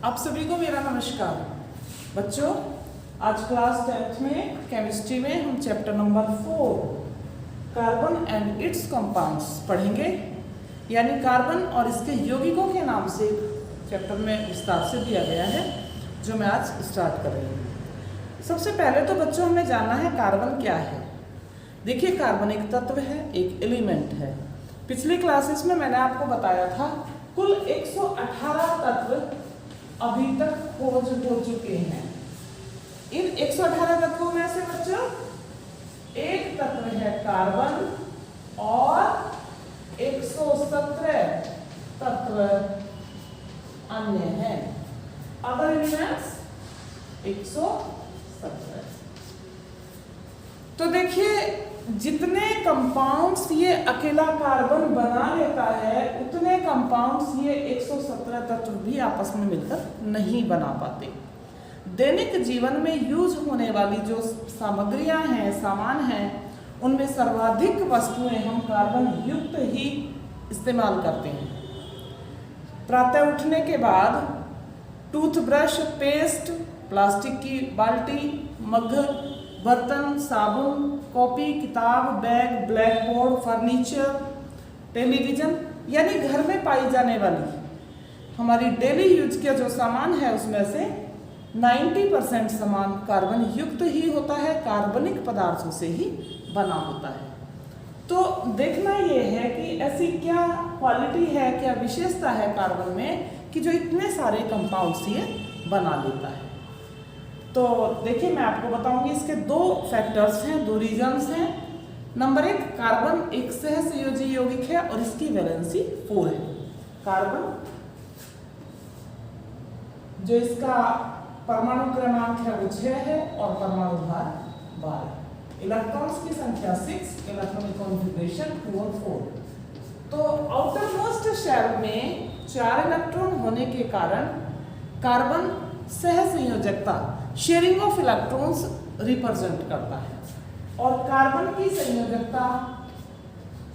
आप सभी को मेरा नमस्कार। बच्चों, आज क्लास 10th में केमिस्ट्री में हम chapter number 4 carbon and it's compounds पढ़ेंगे। यानी कार्बन और इसके यौगिकों के नाम से चैप्टर में विस्तार से दिया गया है, जो मैं आज स्टार्ट कर रही हूँ। सबसे पहले तो बच्चों हमें जानना है कार्बन क्या है। देखिए, कार्बन एक तत्व है, एक एलिमेंट है। पिछली क्लासेस में मैंने आपको बताया था कुल 118 तत्व अभी तक खोज हो चुके हैं। इन 118 तत्वों में से बच्चों एक तत्व है कार्बन और 117 तत्व अन्य हैं। Other elements 117। तो देखिए, जितने कंपाउंड्स ये अकेला कार्बन बना लेता है, उतने कंपाउंड्स ये 117 तत्व भी आपस में मिलकर नहीं बना पाते। दैनिक जीवन में यूज होने वाली जो सामग्रियां हैं, सामान हैं, उनमें सर्वाधिक वस्तुएं हम कार्बन युक्त ही इस्तेमाल करते हैं। प्रातः उठने के बाद टूथब्रश, पेस्ट, प्लास्टिक की बाल्टी, मग, बर्तन, साबुन, कॉपी, किताब, bag, black board, furniture, television, यानी घर में पाई जाने वाली हमारी डेली यूज का जो सामान है, उसमें से 90% सामान कार्बन युक्त ही होता है, कार्बनिक पदार्थों से ही बना होता है। तो देखना ये है कि ऐसी क्या क्वालिटी है, क्या विशेषता है कार्बन में कि जो इतने सारे कंपाउंड्स ये बना लेता है। तो देखिए, मैं आपको बताऊंगी, इसके दो फैक्टर्स हैं, दो रीजन्स हैं। नंबर 1, कार्बन एक सहसंयोजी यौगिक है और इसकी वैलेंसी 4 है। कार्बन जो इसका परमाणु क्रमांक है वो 6 है और परमाणु भार 12। इलेक्ट्रॉन्स की संख्या 6, इलेक्ट्रॉनिक कॉन्फ़िगरेशन 2 और 4। तो आउटर मोस्ट शेल में 4 इलेक्ट्रॉन होने के कारण कार्बन सहसंयोजकता, शेयरिंग ऑफ इलेक्ट्रॉन्स रिप्रेजेंट करता है। और कार्बन की संयोजकता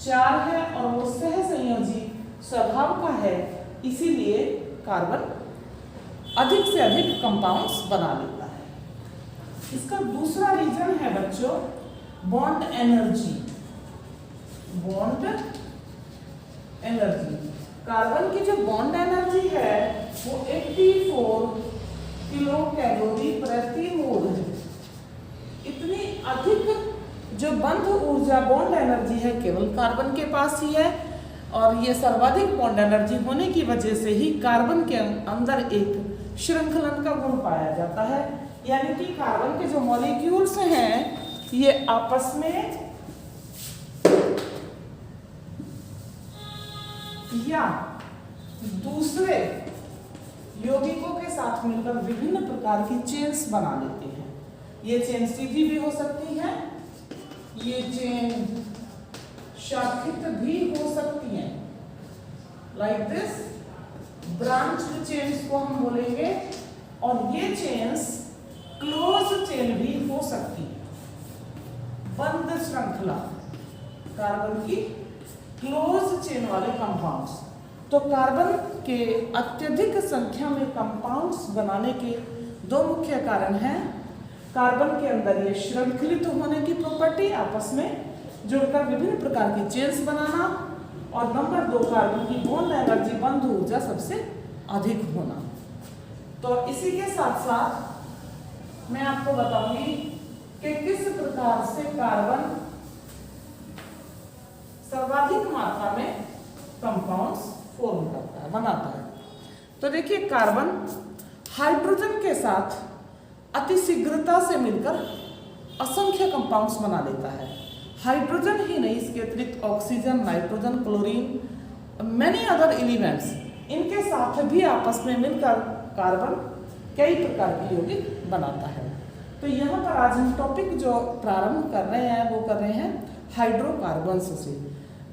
4 है और वो सहसंयोजी स्वभाव का है, इसीलिए कार्बन अधिक से अधिक कंपाउंड्स बना लेता है। इसका दूसरा रीजन है बच्चों bond energy. Bond energy, carbon की जो बॉन्ड एनर्जी है वो 84 किलो कैलोरी प्रति मोल है। इतनी अधिक जो बंध ऊर्जा बॉन्ड एनर्जी है केवल कार्बन के पास ही है, और ये सर्वाधिक बॉन्ड एनर्जी होने की वजह से ही कार्बन के अंदर एक श्रृंखलन का गुण पाया जाता है। यानी कि कार्बन के जो मॉलिक्यूल्स हैं ये आपस में या दूसरे यौगिकों के साथ मिलकर विभिन्न प्रकार की चेन्स बना लेते हैं। ये चेन सीधी भी हो सकती है, ये चेन शाखित भी हो सकती हैं, लाइक दिस ब्रांच्ड चेन्स को हम बोलेंगे। और ये चेन्स क्लोज चेन भी हो सकती है, बंद श्रृंखला, कार्बन की क्लोज चेन वाले कंपाउंड्स। तो कार्बन के अत्यधिक संख्या में कंपाउंड्स बनाने के दो मुख्य कारण हैं। कार्बन के अंदर ये श्रृंखलित होने की प्रॉपर्टी, आपस में जुड़कर विभिन्न प्रकार की चेन्स बनाना, और नंबर 2, कार्बन की बॉन्ड एनर्जी, बंध ऊर्जा सबसे अधिक होना। तो इसी के साथ साथ मैं आपको बताऊंगी कि किस प्रकार से कार्बन सर्वाधिक मात्रा में कंपाउंड्स फॉर्म करता है, बनाता है। तो देखिए, कार्बन हाइड्रोजन के साथ अति शीघ्रता से मिलकर असंख्य कंपाउंड्स बना लेता है। हाइड्रोजन ही नहीं, इसके अतिरिक्त oxygen, nitrogen, chlorine, many other elements, इनके साथ भी आपस में मिलकर कार्बन कई प्रकार के यौगिक बनाता है। तो यहाँ पर आज हम टॉपिक जो प्रारंभ कर रहे हैं वो कर रहे हैं हाइड्रोकार्बन्स से।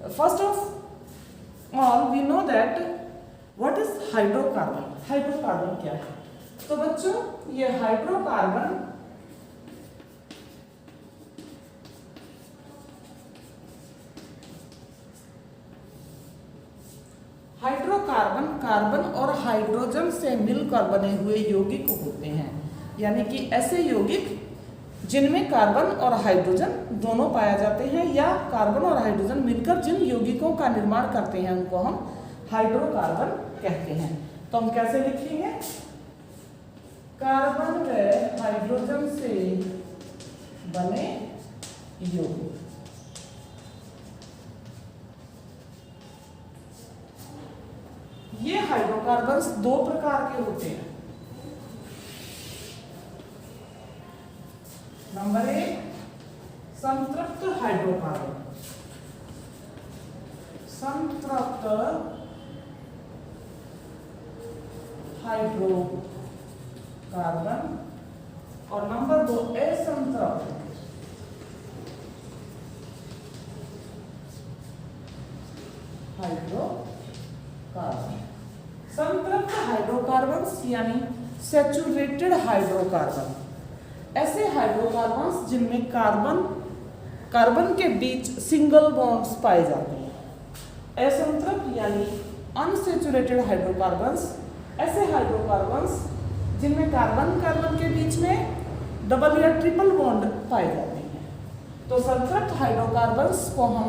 First of all we know that what is hydrocarbon. Hydrocarbon क्या है? तो बच्चों, ये हाइड्रोकार्बन कार्बन कार्बन और हाइड्रोजन से मिलकर बने हुए यौगिक होते हैं, यानी कि ऐसे यौगिक जिनमें कार्बन और हाइड्रोजन दोनों पाए जाते हैं, या कार्बन और हाइड्रोजन मिलकर जिन यौगिकों का निर्माण करते हैं उनको हम हाइड्रोकार्बन कहते हैं। तो हम कैसे लिखेंगे? कार्बन व हाइड्रोजन से बने यौगिक। ये हाइड्रोकार्बन्स दो प्रकार के होते हैं। नंबर 1 संतृप्त हाइड्रोकार्बन, संतृप्त हाइड्रोकार्बन, और नंबर 2 असंतृप्त हाइड्रोकार्बन। संतृप्त हाइड्रोकार्बन्स यानी सैचुरेटेड हाइड्रोकार्बन, ऐसे हाइड्रोकार्बन्स जिनमें कार्बन के बीच सिंगल बॉन्ड्स पाए जाते हैं। असंतृप्त यानी अनसैचुरेटेड हाइड्रोकार्बन्स, ऐसे हाइड्रोकार्बन्स जिनमें कार्बन के बीच में डबल या ट्रिपल बॉन्ड पाए जाते हैं। तो संतृप्त हाइड्रोकार्बन्स को हम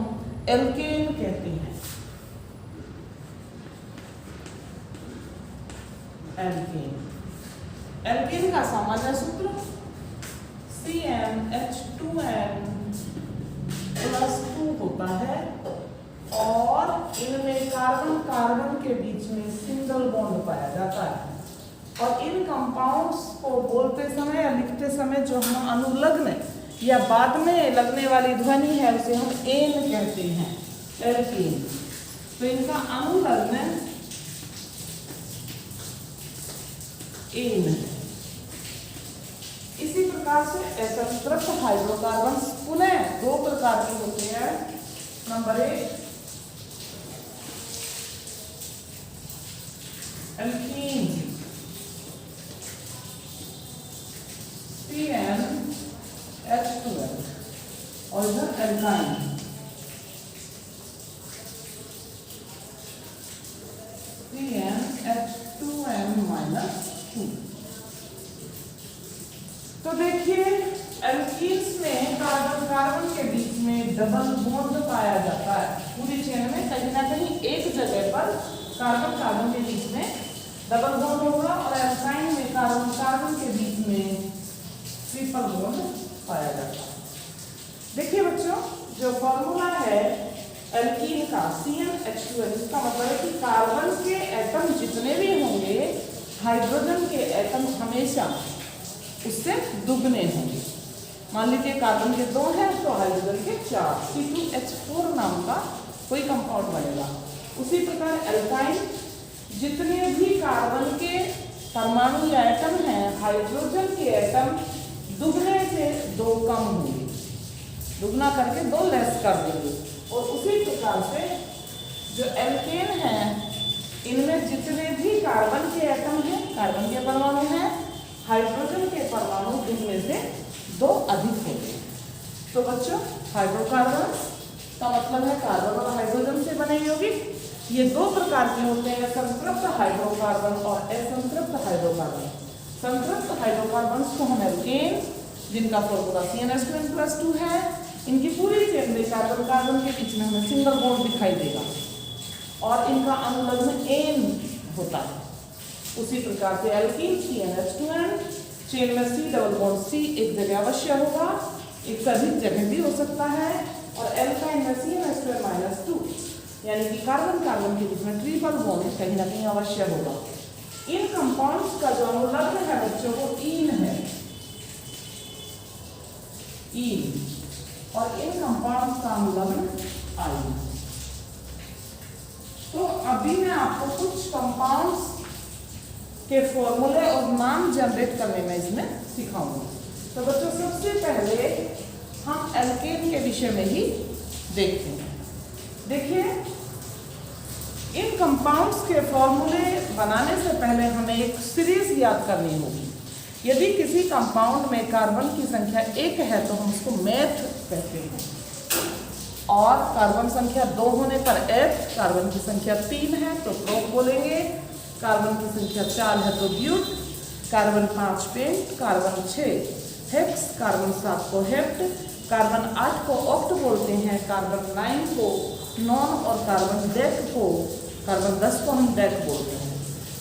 एल्केन कहते हैं। एल्केन का सामान्य सूत्र CnH2n+2 होता है, और इनमें कार्बन के बीच में सिंगल बॉन्ड पाया जाता है। और इन कंपाउंड्स को बोलते समय या लिखते समय जो हम अनुलग्न या बाद में लगने वाली ध्वनि है उसे हम एन कहते हैं, एल्केन। तो इनका अनुलग्न एन। इसी प्रकार से असंतृप्त हाइड्रोकार्बन पुनः दो प्रकार के होते हैं। नंबर 1 एल्कीन CnH2n, और इधर एल्काइन CnH2n-2। तो देखिए एल्कीन्स में कार्बन के बीच में डबल बॉन्ड पाया जाता है। पूरी चेन में कहीं ना कहीं एक जगह पर कार्बन के बीच में डबल बॉन्ड होगा, और एल्काइन में कार्बन के बीच में ट्रिपल बॉन्ड पाया जाता है। देखिए बच्चों, जो फॉर्मूला है एल्कीन का CnH2n, इसका मतलब है कि कार्बन के एटम जितने भी होंगे हाइड्रोजन के एटम हमेशा उससे दुगने होंगे। मान लीजिए कार्बन के 2 हैं तो हाइड्रोजन के 4, C2H4 नाम का कोई कंपाउंड बनेगा। उसी प्रकार एल्काइन जितने भी कार्बन के परमाणु या एटम हैं, हाइड्रोजन के एटम दुगने से 2 कम होंगे, दुगना करके 2 लेस कर देंगे। और उसी प्रकार से जो एल्केन है, इनमें जितने भी कार्बन के एटम हैं, कार्बन के परमाणु हैं, हाइड्रोजन के परमाणु दुगने से 2 अधिक होंगे। तो बच्चों, हाइड्रोकार्बन का मतलब है कार्बन और हाइड्रोजन से बने यौगिक। ये 2 प्रकार के होते हैं, संतृप्त हाइड्रोकार्बन और असंतृप्त हाइड्रोकार्बन। संतृप्त हाइड्रोकार्बन्स को हम एल्केन, जिनका फॉर्मूला CnH2n+2 है, इनकी पूरी चेन में कार्बन के बीच में हमें सिंगल बॉन्ड दिखाई देगा, और इनका अनुलग्न एन होता है। उसी प्रकार से एल्कीन CnH2n, चेन में C डबल बॉन्ड C एक जगह अवश्य होगा, एक से अधिक जगह भी हो सकता है, और एल्काइन में CnH2n-2, यानी कि कार्बन के बीच में ट्रिपल बॉन्ड कहीं ना कहीं अवश्य होगा। इन कंपाउंड्स का जो अनुलग्न है बच्चों को ईन है, ईन, और इन कंपाउंड्स का अनुलग्न आइन। तो अभी मैं आपको कुछ कंपाउंड्स के फॉर्मूले और नाम जनरेट करने में इसमें सिखाऊंगा। तो बच्चों, सबसे पहले हम एल्केन के विषय में ही देखते हैं। देखिए, इन कंपाउंड्स के फॉर्मूले बनाने से पहले हमें एक सीरीज याद करनी होगी। यदि किसी कंपाउंड में कार्बन की संख्या 1 है तो हम उसको मेथ कहते हैं। और कार्बन संख्या 2 होने पर F, कार्बन की संख्या 3 है तो प्रोप बोलेंगे, कार्बन की संख्या 4 है तो but, carbon 5 pent, carbon 6 hex, carbon 7 को हेप्ट, कार्बन 8 को ऑक्ट बोलते हैं, कार्बन 9 को नॉन और कार्बन 10 को हम डेक बोलते हैं।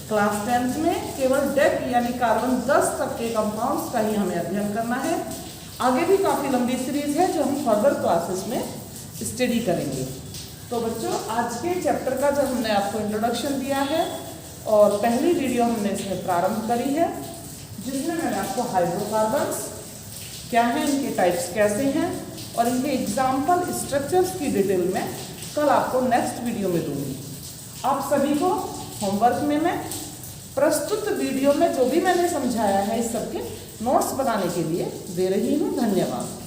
क्लास 10th में केवल डेक यानी कार्बन 10 तक के कंपाउंड्स का ही हमें अध्ययन करना है। आगे भी काफ़ी लंबी सीरीज है जो हम फर्दर क्लासेस में स्टडी करेंगे। तो बच्चों, आज के चैप्टर का जब हमने आपको इंट्रोडक्शन दिया है और पहली वीडियो हमने इसमें प्रारंभ करी है जिसमें मैंने आपको हाइड्रोकार्बन्स क्या हैं, इनके टाइप्स कैसे हैं और इनके एग्जाम्पल स्ट्रक्चर्स की डिटेल में कल आपको नेक्स्ट वीडियो में दूंगी। आप सभी को होमवर्क में मैं प्रस्तुत वीडियो में जो भी मैंने समझाया है इस सबके नोट्स बनाने के लिए दे रही हूँ। धन्यवाद।